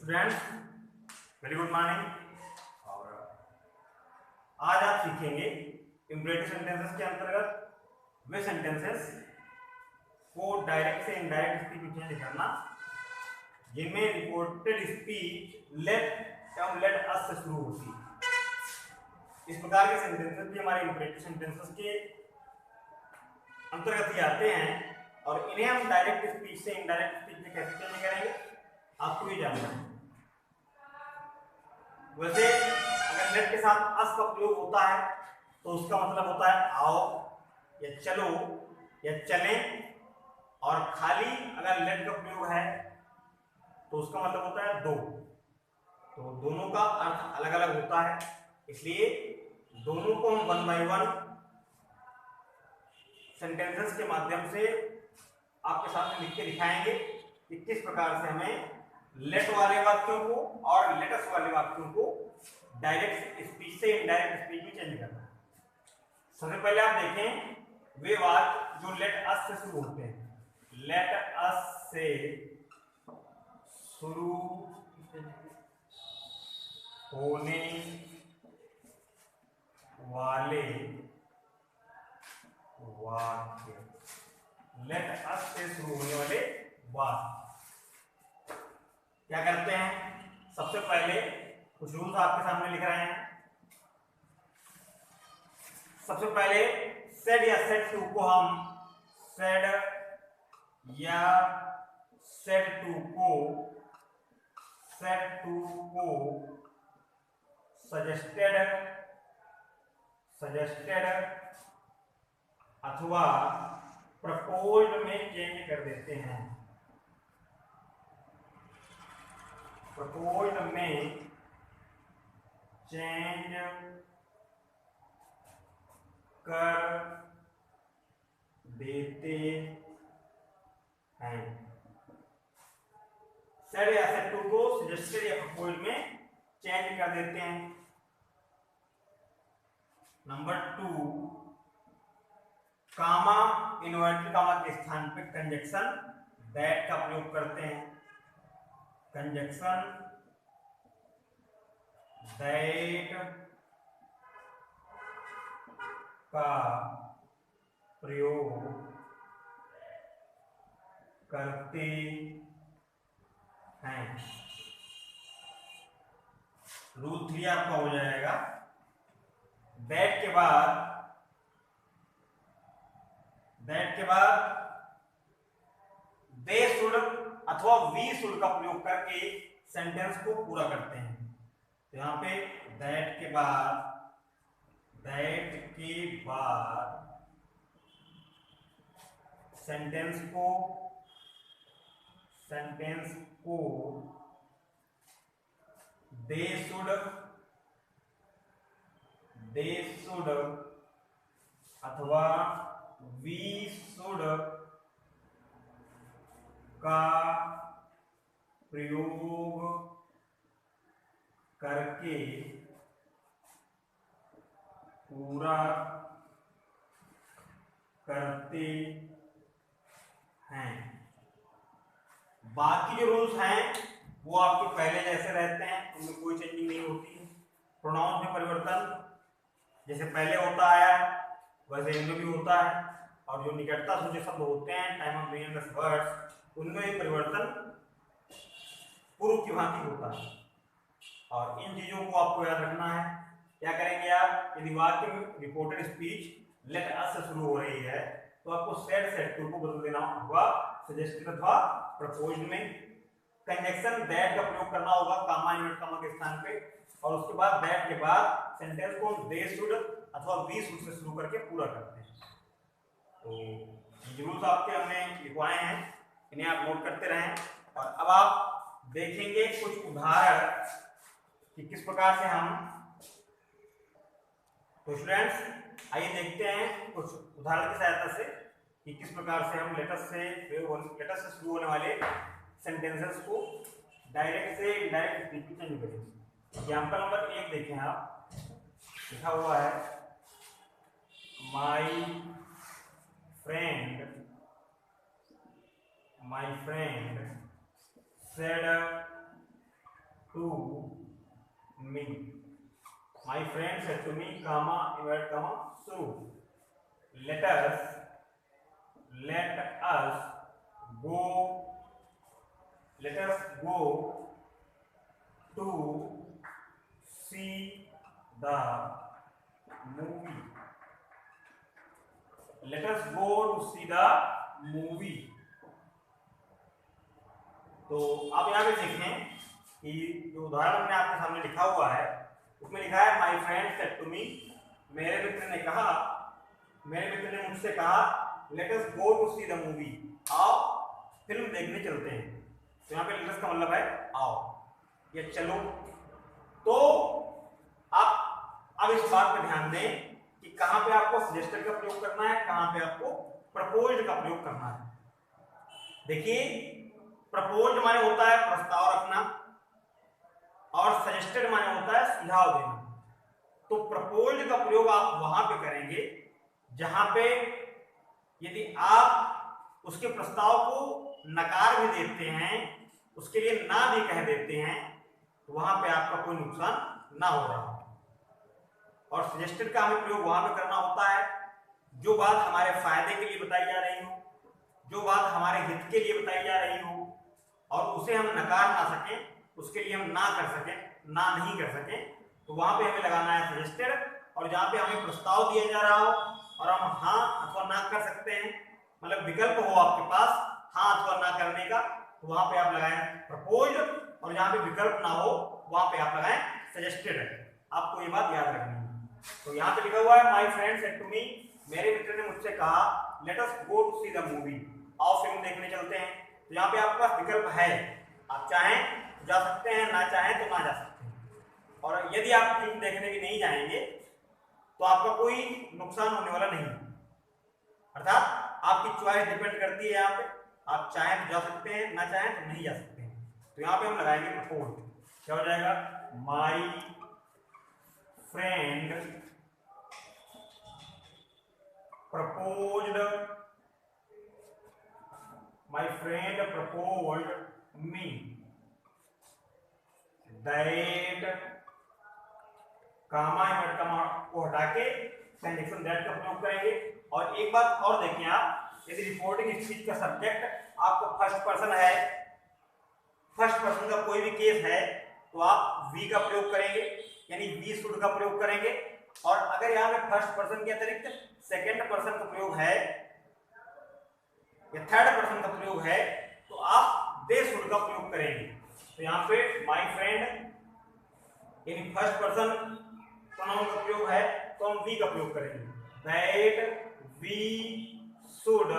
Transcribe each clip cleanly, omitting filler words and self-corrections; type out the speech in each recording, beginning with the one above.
Students, very good morning. और आज आप सीखेंगे इंपरेटिव सेंटेंसेस के अंतर्गत वे सेंटेंसेस को डायरेक्ट से इनडायरेक्ट स्पीच में चेंज करना जिनमें रिपोर्टेड स्पीच लेट एवं लेट अस से शुरू होती है। इस प्रकार के सेंटेंसेस भी हमारे इंपरेटिव सेंटेंसेस के अंतर्गत ही आते हैं और इन्हें हम डायरेक्ट स्पीच से इनडायरेक्ट स्पीच में कैसे चेंज करेंगे आपको ये जानना है। वैसे अगर लेट के साथ अस का प्रयोग होता है तो उसका मतलब होता है आओ या चलो या चलें, और खाली अगर लेट का प्रयोग है तो उसका मतलब होता है दो। तो दोनों का अर्थ अलग अलग होता है, इसलिए दोनों को हम वन बाय वन सेंटेंसेस के माध्यम से आपके सामने लिख के दिखाएंगे कि किस प्रकार से हमें लेट वाले वाक्यों को और लेटस वाले वाक्यों को डायरेक्ट स्पीच से इनडायरेक्ट स्पीच में चेंज करना है। सबसे पहले आप देखें वे वाक्य जो लेट अस से शुरू होते हैं। लेट अस से शुरू होने वाले वाक्य, लेट अस से शुरू होने वाले वाक्य क्या करते हैं? सबसे पहले कुछ रूल्स आपके सामने लिख रहे हैं। सबसे पहले सेड या सेड टू को हम सेड या सेड टू को सजेस्टेड अथवा प्रपोज्ड में चेंज कर देते हैं। प्रपोज्ड में चेंज कर देते हैं। सेड या सेड टू को सजेस्टेड या प्रपोज्ड में चेंज कर देते हैं। नंबर 2, कामा इन्वर्टेड कामा के स्थान पे कंजक्शन दैट का प्रयोग करते हैं। कंजक्शन दैट का प्रयोग करते हैं। रूल 3 आपका हो जाएगा। दैट के बाद दे शुड अथवा वी शुड का प्रयोग करके सेंटेंस को पूरा करते हैं। तो यहाँ पे दैट के बाद सेंटेंस को दे शुड अथवा वी शुड का प्रयोग करके पूरा करते हैं। बाकी जो रूल्स हैं वो आपके पहले जैसे रहते हैं, उनमें कोई चेंजिंग नहीं होती है। प्रोनाउंस में परिवर्तन जैसे पहले होता है वैसे इनमें भी होता है, और जो निकटता सूचक शब्द होते हैं टाइम ऑफ मीनिंगलेस वर्ड्स उनमें भी परिवर्तन पूर्व की भांति होता है। और इन चीजों को आपको याद रखना है। क्या करेंगे आप? यदि वाक्य में रिपोर्टेड स्पीच लेट अस से शुरू हो रही है तो आपको सेड सेड टू को बदल देना होगा सजेस्टेड अथवा प्रपोज्ड में। कंजक्शन दैट का प्रयोग करना होगा कामा इन्वर्टेड कामा के स्थान पे, और उसके बाद दैट के बाद सेंटेंस को दे शुड अथवा वी शुड से शुरू करके पूरा करते हैं। तो ये रूल्स आपके हमने लिखवाए हैं, इन्हें आप नोट करते रहें। और अब आप देखेंगे कुछ उदाहरण कि किस प्रकार से हम, तो स्टूडेंट्स आइए देखते हैं कुछ उदाहरण की सहायता से कि किस प्रकार से हम लेटस से शुरू होने वाले सेंटेंसेस को डायरेक्ट से इनडायरेक्ट स्पीच में चेंज करेंगे। एग्जाम्पल नंबर 1 देखें आप, लिखा हुआ है my friend said to me. My friend said to me, comma, inverted comma, so. Let us go. Let us go to see the movie. Let us go to see the movie. तो आप यहाँ पे देखें कि जो उदाहरण हमने आपके सामने लिखा हुआ है उसमें लिखा है my friend said to me, मेरे मित्र ने कहा, मेरे मित्र ने मुझसे कहा, let us go to see the movie, आओ फिल्म देखने चलते हैं। तो यहाँ पे लेट अस का मतलब है आओ या चलो। तो आप अब इस बात पर ध्यान दें कि कहां पे आपको सजेस्टेड का प्रयोग करना है, कहां पे आपको प्रपोज्ड का प्रयोग करना है। देखिए प्रपोज्ड माने होता है प्रस्ताव रखना और सजेस्टेड माने होता है सुझाव देना। तो प्रपोज्ड का प्रयोग आप वहां पे करेंगे जहां पे यदि आप उसके प्रस्ताव को नकार भी देते हैं, उसके लिए ना भी कह देते हैं, तो वहां पे आपका कोई नुकसान ना हो रहा हो। और सजेस्टेड का हमें प्रयोग वहां पे करना होता है जो बात हमारे फायदे के लिए बताई जा रही हो, जो बात हमारे हित के लिए बताई जा रही हो और उसे हम नकार ना सकें, उसके लिए हम ना कर सकें, ना नहीं कर सकें, तो वहां पे हमें लगाना है सजेस्टेड। और जहां पे हमें प्रस्ताव दिया जा रहा हो और हम हाँ अथवा ना कर सकते हैं, मतलब विकल्प हो आपके पास हाँ अथवा ना करने का, तो वहां पे आप लगाएं प्रपोज्ड। और जहां पे विकल्प ना हो वहां पे आप लगाएं सजेस्टेड। आपको ये बात याद रखनी है। तो यहाँ पे लिखा हुआ है my friend said to me, मेरे मित्र ने मुझसे कहा, let us go to see the movie, आओ फिल्म देखने चलते हैं। तो यहाँ पे आपके पास विकल्प है, आप चाहें तो जा सकते हैं, ना चाहें तो ना जा सकते हैं। और यदि आप फिल्म देखने भी नहीं जाएंगे तो आपका कोई नुकसान होने वाला नहीं, अर्थात आपकी चॉइस डिपेंड करती है। यहाँ पे आप चाहें तो जा सकते हैं, ना चाहें तो नहीं जा सकते हैं। तो यहाँ पे हम लगाएंगे प्रपोज्ड, क्या हो जाएगा, my friend proposed, my friend proposed me that, comma invert comma को हटा के कंडीशन दैट का प्रयोग करेंगे। और एक बात और देखें आप, यदि रिपोर्टिंग स्पीच का सब्जेक्ट आपको फर्स्ट पर्सन है, फर्स्ट पर्सन का कोई भी केस है, तो आप वी का प्रयोग करेंगे, यानी वी शुड का प्रयोग करेंगे। और अगर यहाँ पे फर्स्ट पर्सन के अतिरिक्त सेकेंड पर्सन का प्रयोग है या थर्ड पर्सन का प्रयोग है, तो आप दे शुड का प्रयोग करेंगे। तो यहाँ पे माय फ्रेंड यानी फर्स्ट पर्सन प्रोनाउन का प्रयोग है, तो हम वी का प्रयोग करेंगे, that we should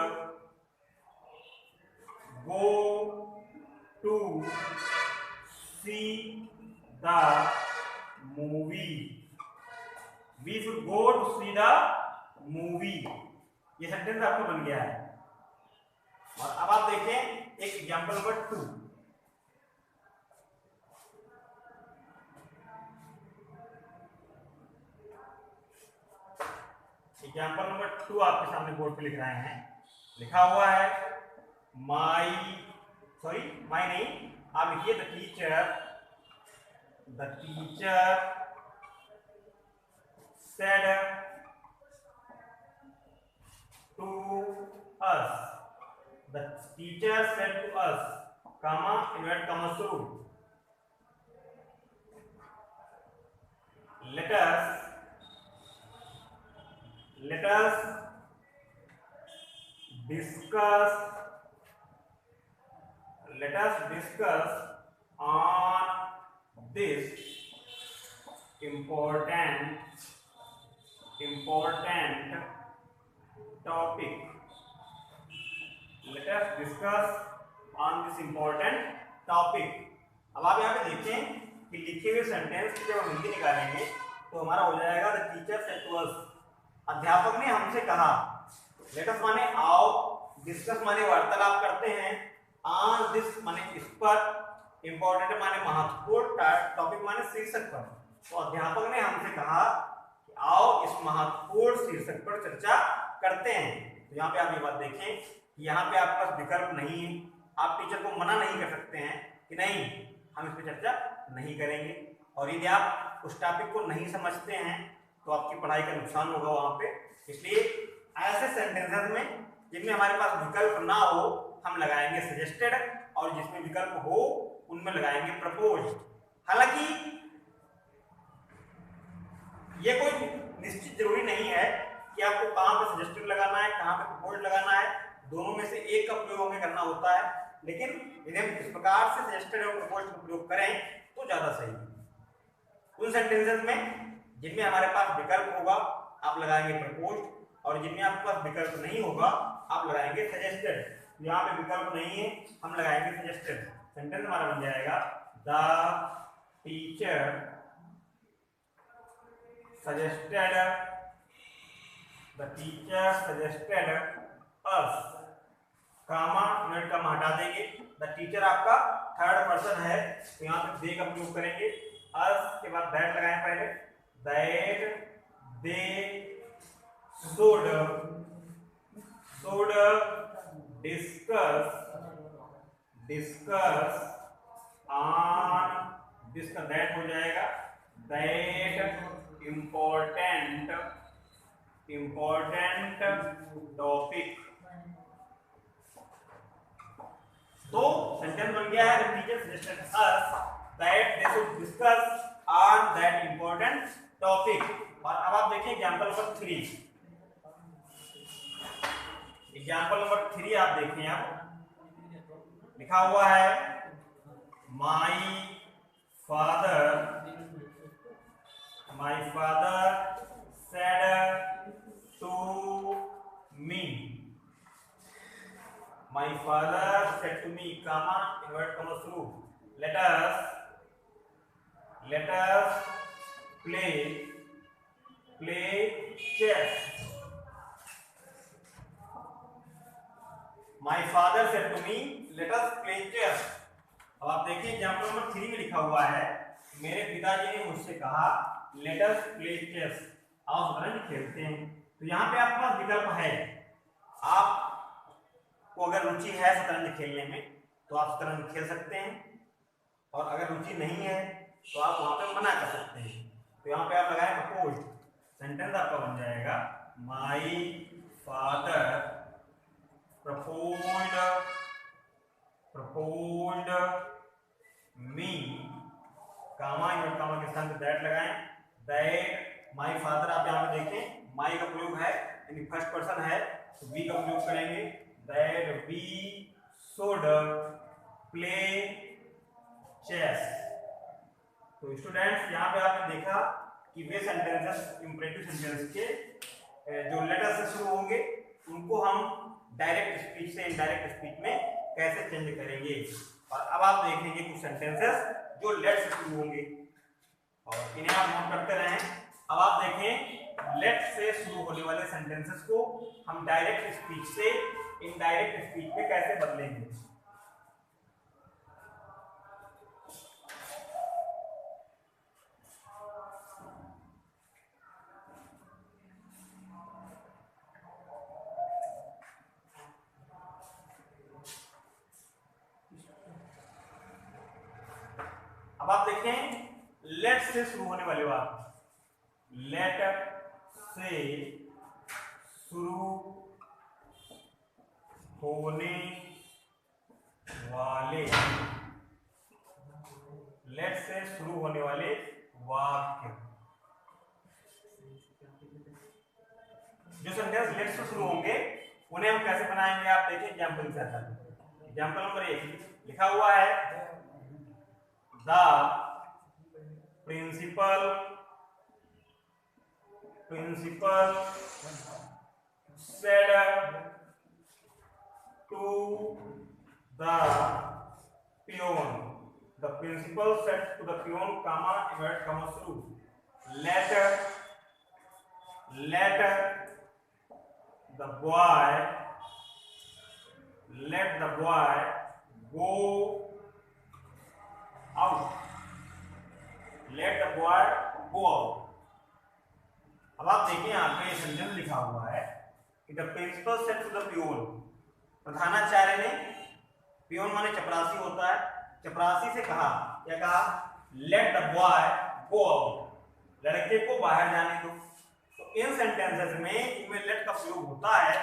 go to see the movie, we should go to see the movie. ये सेंटेंस आपको बन गया है। और अब आप देखें एक एग्जांपल नंबर 2, एग्जांपल नंबर 2 आपके सामने बोर्ड पे लिख रहे हैं। लिखा हुआ है माय नहीं, आप लिखिए the teacher said to us, the teacher said to us, comma inverted comma शुरू, let us discuss on this important topic, let us discuss on this important topic। अब आप यहाँ पे देखें कि लिखे हुए सेंटेंस की जब हम हिंदी निकालेंगे तो हमारा हो जाएगा the teacher said to us, अध्यापक ने हमसे कहा। लेट अस माने आओ, डिस्कस माने वार्तालाप करते हैं, ऑन दिस माने इस पर, इंपॉर्टेंट माने महत्वपूर्ण, टॉपिक माने शीर्षक पर। तो अध्यापक ने हमसे कहा कि आओ इस महत्वपूर्ण शीर्षक पर चर्चा करते हैं। तो यहाँ पे आप ये बात देखें कि यहाँ पे आपके पास विकल्प नहीं है, आप टीचर को मना नहीं कर सकते हैं कि नहीं हम इस पर चर्चा नहीं करेंगे। और यदि आप उस टॉपिक को नहीं समझते हैं तो आपकी पढ़ाई का नुकसान होगा वहां पे। इसलिए ऐसे सेंटेंसेस में जिनमें हमारे पास विकल्प ना हो हम लगाएंगे सजेस्टेड, और जिसमें विकल्प हो उनमें लगाएंगे प्रपोज्ड। हालांकि ये कोई निश्चित जरूरी नहीं है कि आपको कहां पे सजेस्टेड लगाना है, कहां पे प्रपोज्ड लगाना है, दोनों में से एक का प्रयोग हमें करना होता है। लेकिन यदि हम इस प्रकार से सजेस्टेड और प्रपोज्ड का प्रयोग करें तो ज्यादा सही है। उन सेंटेंसेस में जिनमें हमारे पास विकल्प होगा आप लगाएंगे प्रपोज्ड, और जिनमें आपके पास विकल्प नहीं होगा आप लगाएंगे सजेस्टेड। यहाँ पे विकल्प नहीं है हम लगाएंगे सजेस्टेड। सेंटेंस हमारा बन जाएगा the teacher suggested us, comma unit का हटा देंगे। द टीचर आपका थर्ड पर्सन है तो यहाँ पे दे का प्रयोग करेंगे। अस के बाद दैट लगाएं पहले, that they should discuss on, जिसका दैट हो जाएगा दैट important टॉपिक। तो सेंटेंस बन गया है the teacher suggested us that they should discuss on that important topic. और अब आप देखिए एग्जांपल नंबर 3। एग्जांपल नंबर 3 आप देखें, आप लिखा हुआ है my father said to me, my father said to me, comma inverted comma through, let us play chess. My father said to me, let us play chess. अब आप देखिए example number 3 में लिखा हुआ है मेरे पिताजी ने मुझसे कहा लेट अस प्ले चेस, आओ शतरंज खेलते हैं। तो यहाँ पे आपके पास विकल्प है, आपको अगर रुचि है शतरंज खेलने में तो आप शतरंज खेल सकते हैं, और अगर रुचि नहीं है तो आप वहां पे मना कर सकते हैं। तो यहाँ पे आप लगाएं प्रपोज्ड। सेंटेंस आपका बन जाएगा my father proposed me, comma unit comma के स्थान पे दैट लगाएं, दैट माय फादर। आप यहाँ पे देखें माय का प्रयोग है यानी फर्स्ट पर्सन है तो वी का प्रयोग करेंगे, that we should play chess. तो स्टूडेंट्स यहाँ पे आपने देखा कि वे सेंटेंसेस इंपरेटिव सेंटेंस के जो लेटर से शुरू होंगे उनको हम डायरेक्ट स्पीच से इनडायरेक्ट स्पीच में कैसे चेंज करेंगे। और अब आप देखेंगे कुछ सेंटेंसेस जो लेट से शुरू होंगे और इन्हें आप नोट करते रहें। अब आप देखें लेट से शुरू होने वाले सेंटेंसेस को हम डायरेक्ट स्पीच से इनडायरेक्ट स्पीच में कैसे बदलेंगे। अब आप देखें लेट से शुरू होने वाली बात, लेट से शुरू होने वाले, लेट से शुरू होने वाले वाक्य, जो सेंटेंस लेट से शुरू होंगे उन्हें हम कैसे बनाएंगे। आप देखिए एग्जाम्पल के साथ। एग्जाम्पल नंबर 1 लिखा हुआ है The principal said to the peon. The principal said to the peon, comma inverted comma through. Let the boy go out. Let the boy go out. अब आप देखिए यहाँ पे सेंटेंस लिखा हुआ है कि the principal said to the peon, प्रधानाचार्य ने, पियोन माने चपरासी होता है, चपरासी से कहा, क्या कहा, late the boy go out, लड़के को बाहर जाने दो। तो इन सेंटेंसेस में इनमें लेट का प्रयोग होता है,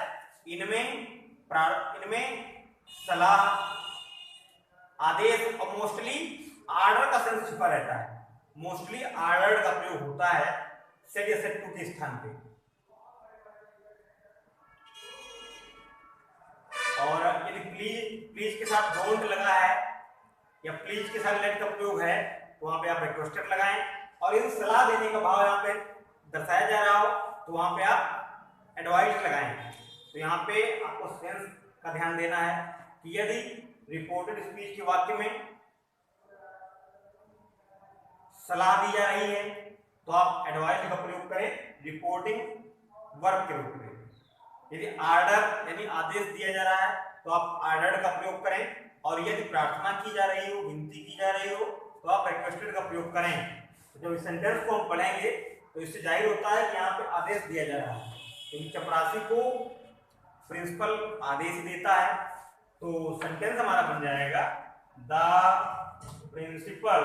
इनमें सलाह, आदेश और मोस्टली आर्डर का सेंस छिपा रहता है। मोस्टली आर्डर का प्रयोग होता है सेट या सेट टू के स्थान पे। और यदि प्लीज के साथ डोंट लगा है या प्लीज के साथ लेट का प्रयोग है तो वहां पे आप रिक्वेस्टेड लगाएं। और यदि सलाह देने का भाव यहाँ पे दर्शाया जा रहा हो तो वहां पे आप एडवाइस लगाएं। तो यहाँ पे आपको सेंस का ध्यान देना है कि यदि रिपोर्टेड स्पीच के वाक्य में सलाह दी जा रही है तो आप एडवाइस का प्रयोग करें रिपोर्टिंग वर्ब के रूप में। यदि आर्डर यानी आदेश दिया जा रहा है तो आप आर्डर का प्रयोग करें, और यदि प्रार्थना की जा रही हो, विनती की जा रही हो तो आप रिक्वेस्टेड का प्रयोग करें। तो जब इस सेंटेंस को हम पढ़ेंगे तो इससे जाहिर होता है कि यहाँ पे आदेश दिया जा रहा है, क्योंकि चपरासी को प्रिंसिपल आदेश देता है। तो सेंटेंस हमारा बन जाएगा the principal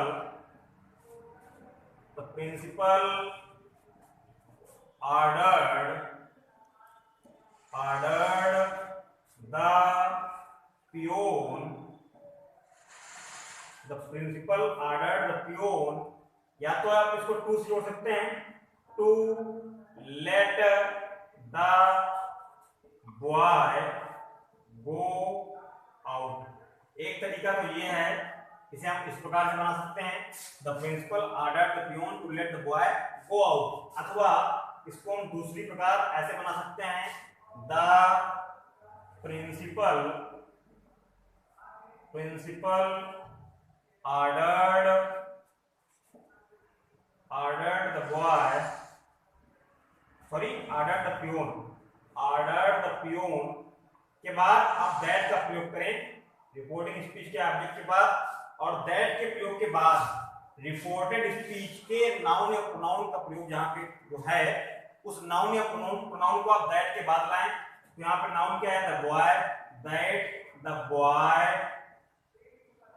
ordered the peon, the principal ordered the peon, या तो आप इसको टू से जोड़ सकते हैं, to let the boy go out. एक तरीका तो ये है, इसे हम इस प्रकार से बना सकते हैं, the principal ordered the peon to let the boy go out. अथवा इसको हम दूसरी प्रकार ऐसे बना सकते हैं, the principal ordered the peon के बाद आप दैट का प्रयोग करें रिपोर्टिंग स्पीच के ऑब्जेक्ट के बाद, और दैट के प्रयोग के बाद रिपोर्टेड स्पीच के नाउन या प्रोनाउन का प्रयोग जहां पे जो है उस नाउन या प्रोनाउन को आप दैट के बाद लाएं। तो यहाँ पे नाउन क्या है, the boy, that the boy.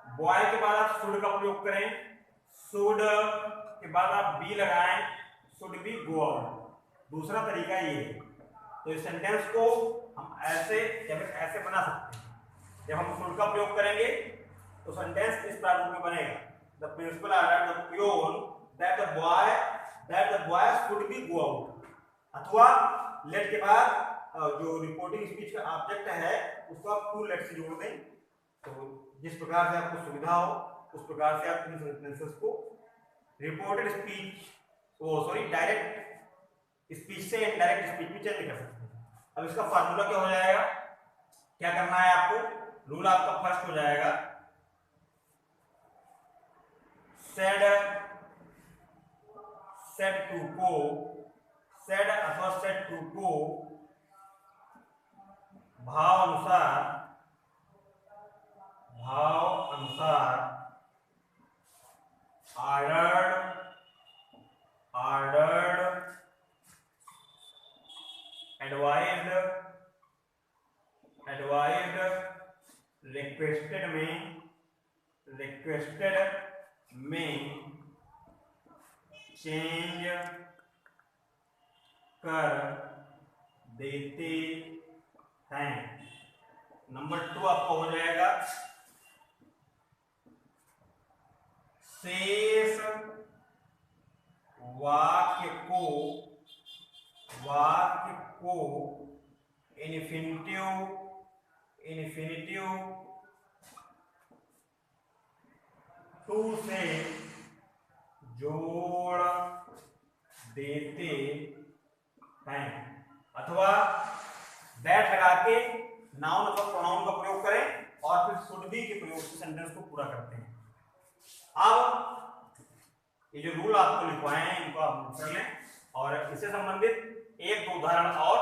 Boy के बाद आप शुड का प्रयोग करें, शुड के बाद आप बी लगाएं, शुड बी गो आउट। दूसरा तरीका ये है। तो इस सेंटेंस को हम ऐसे या फिर ऐसे बना सकते हैं। जब हम शुड का प्रयोग करेंगे तो सेंटेंस इस प्रारूप में बनेगा, the principal ordered the peon that the boy should be go out. अथवा लेट के बाद जो रिपोर्टिंग स्पीच का ऑब्जेक्ट है उसको आप टू लेट से जोड़ दें। तो जिस प्रकार से आपको सुविधा हो उस प्रकार से आप इन सेंटेंसेस को रिपोर्टेड स्पीच डायरेक्ट स्पीच से इनडायरेक्ट स्पीच में चेंज कर सकते हैं। अब इसका फार्मूला क्या हो जाएगा, क्या करना है आपको, रूल आपका फर्स्ट हो जाएगा, सेड अथवा सेड टू को भाव अनुसार ऑर्डर्ड एडवाइज्ड रिक्वेस्टेड में चेंज कर देते हैं। नंबर 2 आपको हो जाएगा, शेष वाक्य को इन्फिनिटिव टू से जोड़ देते हैं। अथवा दैट लगा के नाउन अथवा प्रोनाउन का प्रयोग करें और फिर शुड बी के प्रयोग से सेंटेंस को पूरा करते हैं। अब ये जो रूल आपको लिखवाए हैं इनको आप नोट कर लें, और इससे संबंधित एक दो उदाहरण और।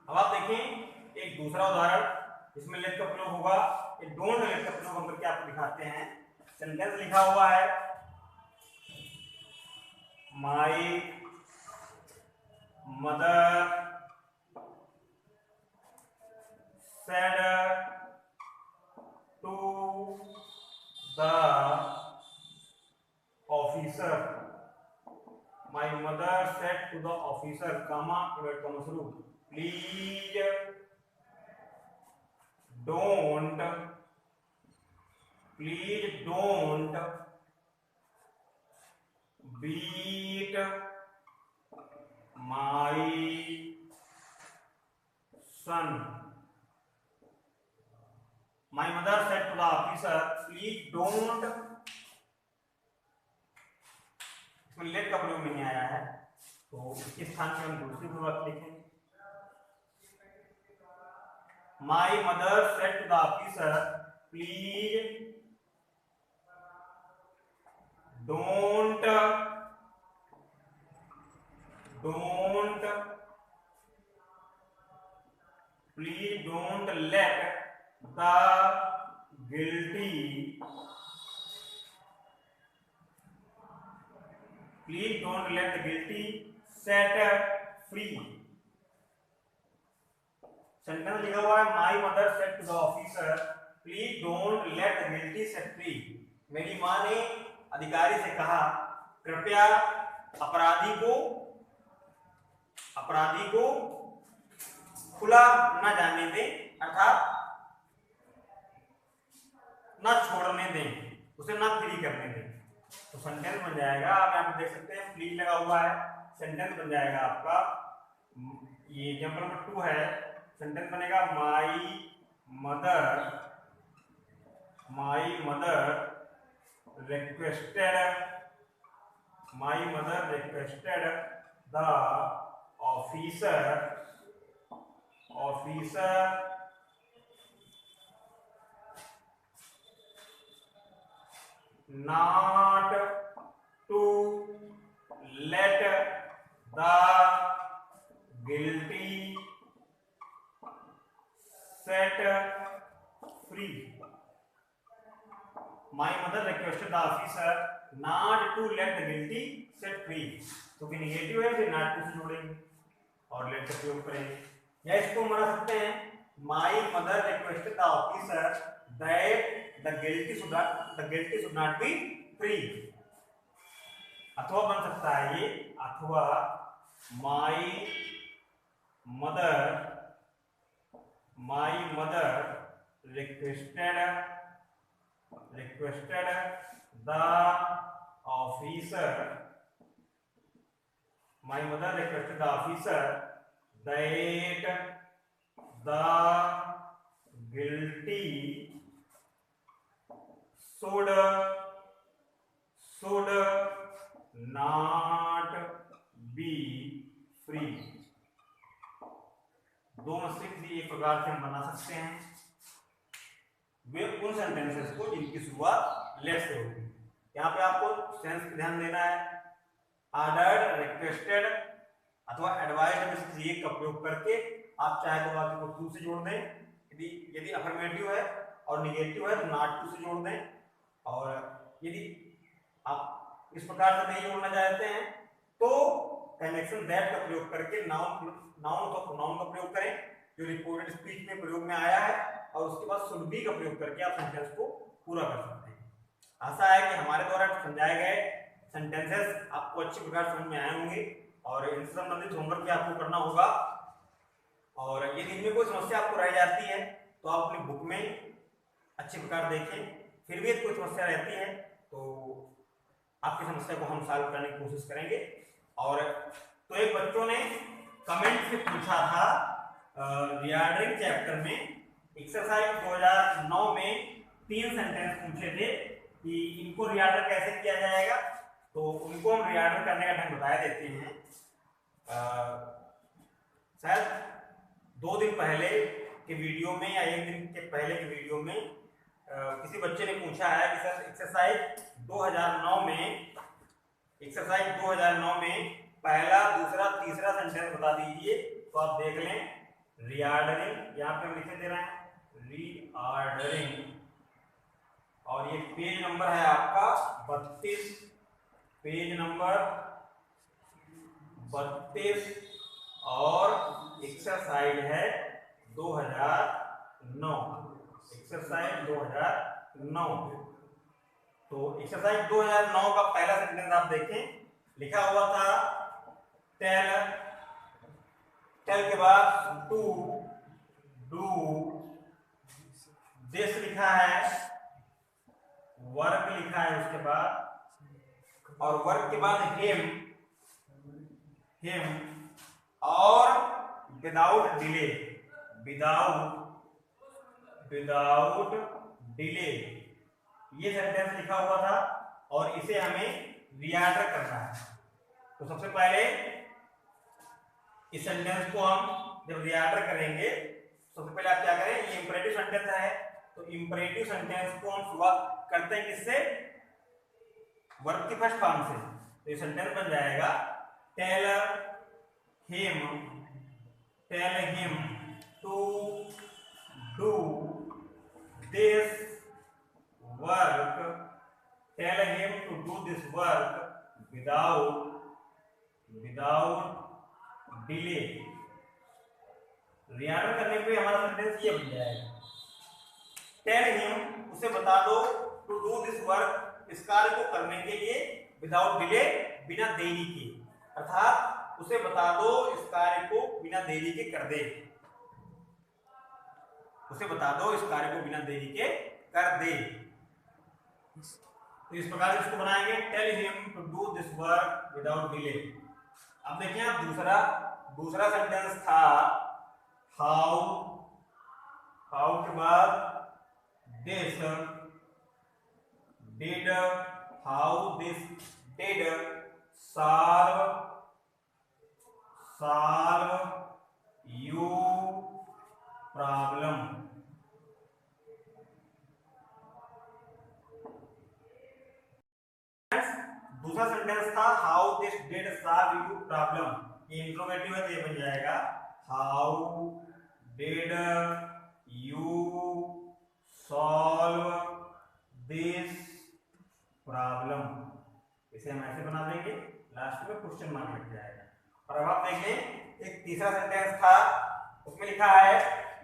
अब आप देखें एक दूसरा उदाहरण, इसमें लेट का प्रयोग होगा, ये डोंट लेट का प्रयोग हम करके आपको दिखाते हैं। सेंटेंस लिखा हुआ है, my mother said to the officer. My mother said to the officer, comma, inverted comma शुरू, please don't beat my son. My mother said to the officer, please don't, इसमें लेट का प्रयोग नहीं आया है, तो इसके स्थान पे हम दूसरी बात लिखेंगे. My mother said to the officer, please don't let the guilty set free. Sentence लिखा हुआ है my mother said to the officer, please don't let the guilty set free. मेरी माँ ने अधिकारी से कहा, कृपया अपराधी को खुला न जाने दें, अर्थात न छोड़ने दें, उसे न फ्री करने दें. तो सेंटेंस बन जाएगा, आप यहाँ पे देख सकते हैं प्लीज लगा हुआ है, सेंटेंस बन जाएगा आपका, ये एग्जांपल नंबर 2 है. सेंटेंस बनेगा my mother requested the officer not to let the guilty set free. My mother requested the officer not to let the guilty set free. तो कि निगेटिव है, फिर not to से जोड़ेंगे और let का प्रयोग करेंगे. या इसको हम बना सकते हैं My mother requested the officer that the guilty should not be free. अथवा बन सकता है ये, अथवा My mother requested the officer that the guilty should not be free. दो मस्तिष्क भी एक प्रकार से हम बना सकते हैं वे उन सेंटेंसेस को जिनकी शुरुआत लेट से होगी. यहाँ पे आपको सेंस पे ध्यान देना है. ऑर्डर्ड, रिक्वेस्टेड अथवा एडवाइज्ड में से एक का प्रयोग करके आप चाहे तो वाक्य को टू से जोड़ दें, यदि अफर्मेटिव है, और निगेटिव है तो नॉट टू से जोड़ दें. और यदि आप इस प्रकार से नहीं जोड़ना चाहते हैं तो कनेक्शन दैट का प्रयोग करके नाउन तो प्रोनाउन का प्रयोग करें जो रिपोर्टेड स्पीच में प्रयोग में आया है, और उसके बाद शुड बी का प्रयोग करके आप सेंटेंस को पूरा कर सकते हैं. आशा है कि हमारे द्वारा समझाए गए सेंटेंसेस आपको अच्छी प्रकार समझ में आए होंगे, और इनसे संबंधित होमवर्क भी आपको करना होगा. और यदि इनमें कोई समस्या आपको रह जाती है तो आप अपनी बुक में अच्छी प्रकार देखें. फिर भी कोई समस्या रहती है तो आपकी समस्या को हम सॉल्व करने की कोशिश करेंगे. और तो एक बच्चों ने कमेंट से पूछा था रीऑर्डरिंग चैप्टर में एक्सरसाइज 2009 में 3 सेंटेंस पूछे थे कि इनको रीऑर्डर कैसे किया जाएगा. तो उनको हम रीऑर्डर करने का ढंग बता देते हैं. शायद 2 दिन पहले के वीडियो में या 1 दिन के पहले के वीडियो में किसी बच्चे ने पूछा है कि सर एक्सरसाइज 2009 में पहला, दूसरा, तीसरा सेंटेंस बता दीजिए. तो आप देख लें रीऑर्डरिंग, यहाँ पे हम लिखे दे रहे हैं रीऑर्डरिंग, और ये पेज नंबर है आपका 32, पेज नंबर 32, और एक्सरसाइज है 2009. 2009, एक्सरसाइज 2009। तो एक्सरसाइज 2009 का पहला सेंटेंस आप देखें, लिखा हुआ था टेल, टेल के बाद टू डू, दिस लिखा है, वर्क लिखा है उसके बाद, और वर्क के बाद हिम, हिम, और विदाउट डिले, विदाउट डिले, ये सेंटेंस लिखा हुआ था और इसे हमें रीऑर्डर करना है। तो सबसे पहले इस सेंटेंस को हम जब रीऑर्डर करेंगे, सबसे पहले आप क्या करें, ये इंपरेटिव सेंटेंस है, तो इंपरेटिव सेंटेंस को हम शुरुआत करते हैं किससे, वर्ब की फर्स्ट फॉर्म से। तो ये सेंटेंस बन जाएगा tell him to do this work, tell him to do this work without delay. Reorder करने पे हमारा सेंटेंस ये बन जाएगा, टेल हिम, उसे बता दो, टू डू दिस वर्क, इस कार्य को करने के लिए, विदाउट डिले, बिना देरी के, अर्थात उसे बता दो इस कार्य को बिना देरी के कर दे, उसे बता दो इस कार्य को बिना देरी के कर दे। तो इस प्रकार से इसको बनाएंगे, tell him to do this work without delay. अब देखिए आप दूसरा सेंटेंस था हाउ, हाउ के बाद this did, how this did solve you problem। दूसरा सेंटेंस था how this did solve you problem, ये इंट्रोगेटिव है तो ये बन जाएगा how did you solve this problem. इसे हम ऐसे बना देंगे, लास्ट में क्वेश्चन मार्क लग जाएगा। और अब आप देखें एक तीसरा सेंटेंस था, उसमें लिखा है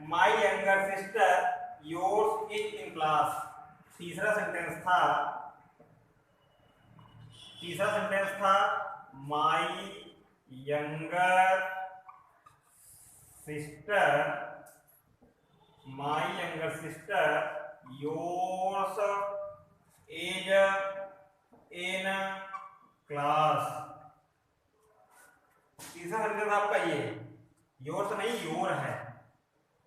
my younger sister yours is in class. तीसरा सेंटेंस था my younger sister yours is in class. तीसरा सेंटेंस आपका ये, योर्स नहीं योर है,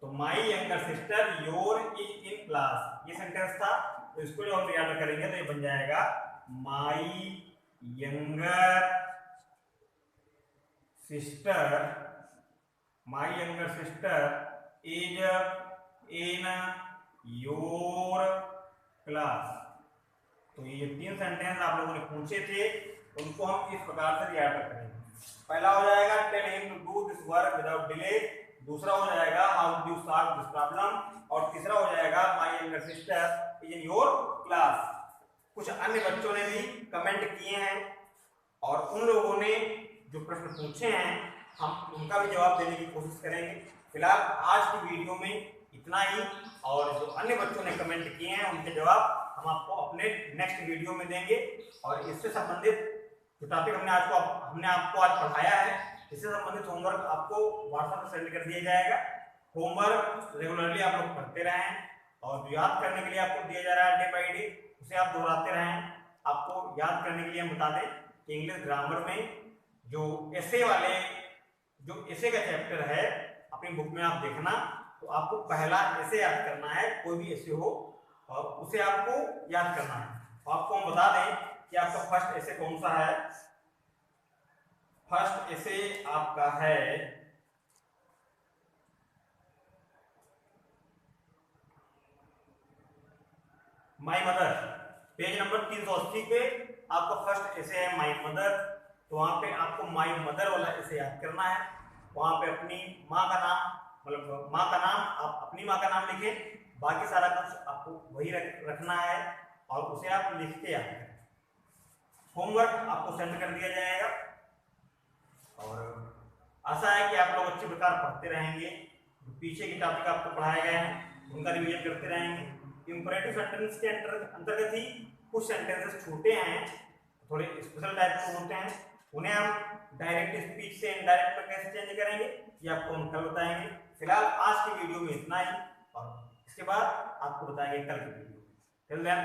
तो my younger sister your is in class, ये सेंटेंस था। तो इसको जो हम रीऑर्डर करेंगे तो ये बन जाएगा my younger sister is in your class. तो ये 3 सेंटेंस आप लोगों ने पूछे थे, उनको हम इस प्रकार से रीऑर्डर करेंगे। पहला हो जाएगा tell him to do this work without delay, दूसरा हो जाएगा how do you solve this problem, और तीसरा हो जाएगा my younger sister is in your class. कुछ अन्य बच्चों ने भी कमेंट किए हैं और उन लोगों ने जो प्रश्न पूछे हैं हम उनका भी जवाब देने की कोशिश करेंगे। फिलहाल आज की वीडियो में इतना ही, और जो अन्य बच्चों ने कमेंट किए हैं उनके जवाब हम आपको अपने नेक्स्ट वीडियो में देंगे। और इससे संबंधित जो टॉपिक हमने आपको आज पढ़ाया है, इससे संबंधित होमवर्क आपको व्हाट्सएप पर सेंड कर दिया जाएगा। होमवर्क रेगुलरली आप लोग पढ़ते रहें, और जो याद करने के लिए आपको दिया जा रहा है डे बाई डे, उसे आप दोहराते रहें। आपको याद करने के लिए हम बता दें कि इंग्लिश ग्रामर में जो एसे का चैप्टर है अपनी बुक में आप देखना, तो आपको पहला एसे याद करना है, कोई भी एसे हो और उसे आपको याद करना है। तो आपको हम बता दें कि आपका फर्स्ट एसे कौन सा है। फर्स्ट एसे आपका है माय मदर। पेज नंबर 380 पे आपका फर्स्ट एसे है माय मदर। तो वहां पे आपको माय मदर वाला एसे याद करना है। वहां पे अपनी माँ का नाम, मतलब माँ का नाम, आप अपनी माँ का नाम लिखें, बाकी सारा कुछ आपको वही रखना है और उसे आप लिख के याद करें। होमवर्क आपको सेंड कर दिया जाएगा और आशा है कि आप लोग अच्छे प्रकार पढ़ते रहेंगे। पीछे के टॉपिक आपको पढ़ाए गए हैं उनका रिवीजन करते रहेंगे। इंपरेटिव सेंटेंस के अंतर्गत ही कुछ सेंटेंसेस छोटे हैं, थोड़े स्पेशल टाइप के होते हैं, उन्हें हम डायरेक्ट स्पीच से इनडायरेक्ट में कैसे चेंज करेंगे ये आपको हम कल बताएंगे। फिलहाल आज की वीडियो में इतना ही, और इसके बाद आपको बताएंगे कल की वीडियो। Till then